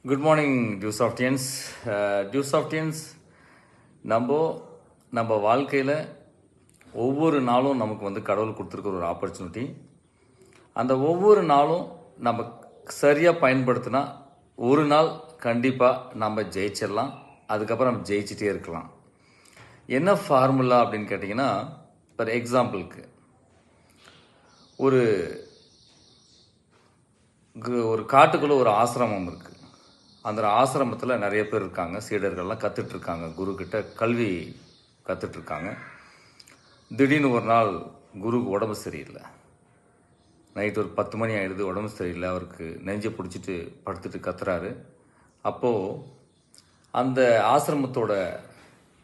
Good morning டியூசாஃப்டியன்ஸ். டியூசாஃப்டியன்ஸ், நம்ம வாழ்க்கையில் ஒவ்வொரு நாளும் நமக்கு வந்து கடவுள் கொடுத்துருக்குற ஒரு ஆப்பர்ச்சுனிட்டி. அந்த ஒவ்வொரு நாளும் நம்ம சரியாக பயன்படுத்தினா ஒரு நாள் கண்டிப்பாக நம்ம ஜெயிச்சிடலாம். அதுக்கப்புறம் நம்ம ஜெயிச்சிட்டே இருக்கலாம். என்ன ஃபார்முலா அப்படின்னு கேட்டிங்கன்னா, ஃபார் எக்ஸாம்பிளுக்கு ஒரு காட்டுக்குள்ளே ஒரு ஆசிரமம் இருக்குது. அந்த ஆசிரமத்தில் நிறைய பேர் இருக்காங்க, சீடர்கள்லாம் கற்றுட்ருக்காங்க, குருக்கிட்ட கல்வி கற்றுட்ருக்காங்க. திடீர்னு ஒரு நாள் குருக்கு உடம்பு சரியில்லை. நைட்டு ஒரு 10 மணி ஆகிடுது, உடம்பு சரியில்லை. அவருக்கு நெஞ்சை பிடிச்சிட்டு படுத்துட்டு கத்துறாரு. அப்போது அந்த ஆசிரமத்தோட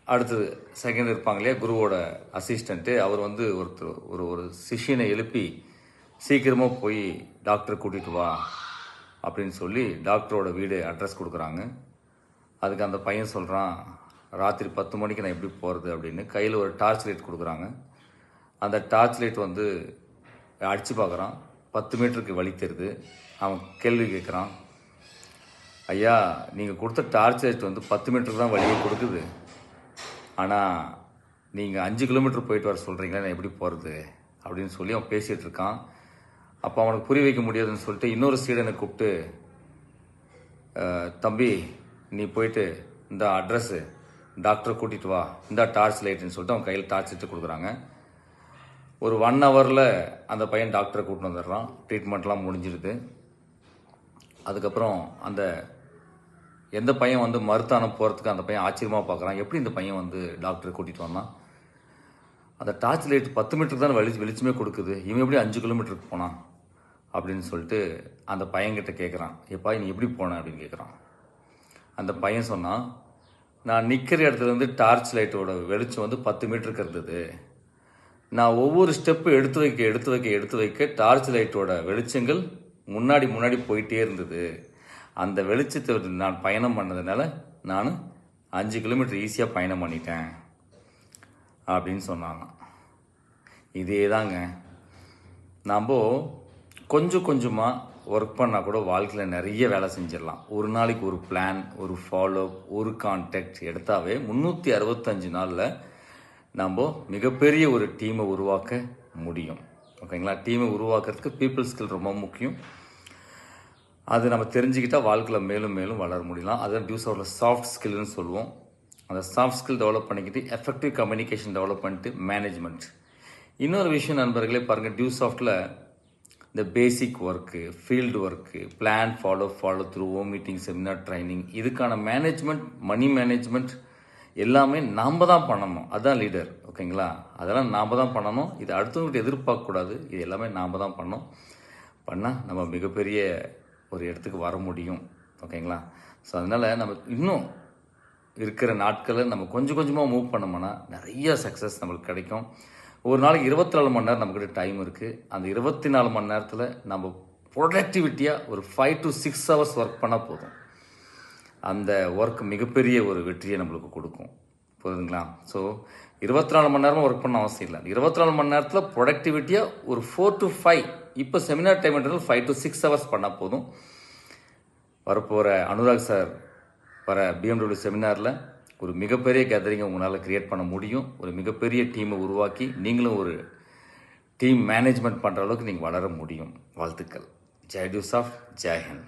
அடுத்தது செகண்ட் இருப்பாங்க இல்லையா, குருவோட அசிஸ்டண்ட்டு, அவர் வந்து ஒரு சிஷியனை எழுப்பி சீக்கிரமாக போய் டாக்டரை கூட்டிகிட்டு வா அப்படின்னு சொல்லி டாக்டரோட வீடு அட்ரஸ் கொடுக்குறாங்க. அதுக்கு அந்த பையன் சொல்கிறான், ராத்திரி 10 மணிக்கு நான் எப்படி போகிறது அப்படின்னு. கையில் ஒரு டார்ச் லைட் கொடுக்குறாங்க. அந்த டார்ச் லைட் வந்து அடித்து பார்க்குறான். 10 மீட்டருக்கு வழி தெரியுது. அவன் கேள்வி கேட்குறான், ஐயா நீங்கள் கொடுத்த டார்ச் லைட் வந்து 10 மீட்டருக்கு தான் வழியை கொடுக்குது, ஆனால் நீங்கள் 5 கிலோமீட்டர் போயிட்டு வர சொல்கிறீங்களா, நான் எப்படி போகிறது அப்படின்னு சொல்லி அவன் பேசிகிட்டு இருக்கான். அப்போ அவனுக்கு புரிய வைக்க முடியாதுன்னு சொல்லிட்டு இன்னொரு சீடனை கூப்பிட்டு, தம்பி நீ போயிட்டு இந்த அட்ரஸ்ஸு டாக்டரை கூட்டிகிட்டு வா, இந்த டார்ச் லைட்டுன்னு சொல்லிட்டு அவன் கையில் டார்ச் லைட்டு கொடுக்குறாங்க. ஒரு 1 ஹவரில் அந்த பையன் டாக்டரை கூட்டிட்டு வந்துடுறான். ட்ரீட்மெண்ட்லாம் முடிஞ்சிடுது. அதுக்கப்புறம் அந்த எந்த பையன் வந்து மருத்துவம் போகிறதுக்கு அந்த பையன் ஆச்சரியமாக பார்க்குறான். எப்படி இந்த பையன் வந்து டாக்டரை கூட்டிகிட்டு வந்தான்? அந்த டார்ச் லைட் 10 மீட்டருக்கு தான் வெளிச்சமே கொடுக்குது, இவன் எப்படி 5 கிலோமீட்டருக்கு போனான் அப்படின்னு சொல்லிட்டு அந்த பையன்கிட்ட கேட்குறான், எப்பா நீ எப்படி போன அப்படின்னு கேட்குறான். அந்த பையன் சொன்னான், நான் நிற்கிற இடத்துலேருந்து டார்ச் லைட்டோட வெளிச்சம் வந்து 10 மீட்டருக்கு இருந்தது. நான் ஒவ்வொரு ஸ்டெப்பு எடுத்து வைக்க டார்ச் லைட்டோட வெளிச்சங்கள் முன்னாடி போயிட்டே இருந்தது. அந்த வெளிச்சத்தை நான் பயணம் பண்ணதுனால நான் 5 கிலோமீட்டர் ஈஸியாக பயணம் பண்ணிட்டேன் அப்படின்னு சொன்னாங்க. இதே தாங்க, நம்ம கொஞ்சம் கொஞ்சமாக ஒர்க் பண்ணால் கூட வாழ்க்கையில் நிறைய வேலை செஞ்சிடலாம். ஒரு நாளைக்கு ஒரு பிளான், ஒரு ஃபாலோஅப், ஒரு கான்டாக்ட் எடுத்தாவே 365 நாளில் நம்ம மிகப்பெரிய ஒரு டீமை உருவாக்க முடியும். ஓகேங்களா? டீமை உருவாக்குறதுக்கு பீப்புள் ஸ்கில் ரொம்ப முக்கியம். அது நம்ம தெரிஞ்சுக்கிட்டால் வாழ்க்கையில் மேலும் மேலும் வளர முடியலாம். அதுதான் டியூசாஃப்டில் சாஃப்ட் ஸ்கில்னு சொல்லுவோம். அந்த சாஃப்ட் ஸ்கில் டெவலப் பண்ணிக்கிட்டு எஃபெக்டிவ் கம்யூனிகேஷன் டெவலப் பண்ணிட்டு மேனேஜ்மெண்ட். இன்னொரு விஷயம் நண்பர்களே பாருங்கள், டியூசாஃப்டில் இந்த basic work, field work, plan, follow through, home meeting, seminar, training, இதுக்கான மேனேஜ்மெண்ட், மணி மேனேஜ்மெண்ட் எல்லாமே நாம் தான் பண்ணணும். அதுதான் லீடர். ஓகேங்களா? அதெல்லாம் நாம் தான் பண்ணணும். இது அடுத்தவங்கள்ட்ட எதிர்பார்க்கக்கூடாது. இது எல்லாமே நாம் தான் பண்ணால் நம்ம மிகப்பெரிய ஒரு இடத்துக்கு வர முடியும். ஓகேங்களா? ஸோ அதனால் நம்ம இன்னும் இருக்கிற நாட்களில் நம்ம கொஞ்சம் கொஞ்சமாக மூவ் பண்ணோம்னா நிறைய சக்ஸஸ் நம்மளுக்கு கிடைக்கும். ஒரு நாளைக்கு 24 மணி நேரம் நம்மக்கிட்ட டைம் இருக்குது. அந்த 24 மணி நேரத்தில் நம்ம ப்ரொடக்டிவிட்டியாக ஒரு 5 to 6 ஹவர்ஸ் ஒர்க் பண்ணால் போதும். அந்த ஒர்க் மிகப்பெரிய ஒரு வெற்றியை நம்மளுக்கு கொடுக்கும். புரியுதுங்களா? ஸோ 24 மணி நேரமும் ஒர்க் பண்ண அவசியம் இல்லை. 24 மணி நேரத்தில் ப்ரொடக்டிவிட்டியாக ஒரு 4 to 5, இப்போ செமினார் டைம்ன்றது 5 to 6 ஹவர்ஸ் பண்ணால் போதும். வரப்போகிற அனுராக் சார் வர BMW செமினாரில் ஒரு மிகப்பெரிய கேதரிங்கை உங்களால் கிரியேட் பண்ண முடியும். ஒரு மிகப்பெரிய டீமை உருவாக்கி நீங்களும் ஒரு டீம் மேனேஜ்மெண்ட் பண்ணுற அளவுக்கு நீங்கள் வளர முடியும். வாழ்த்துக்கள். ஜெய் டியூசாஃப்ட், ஜெய் ஹிந்த்.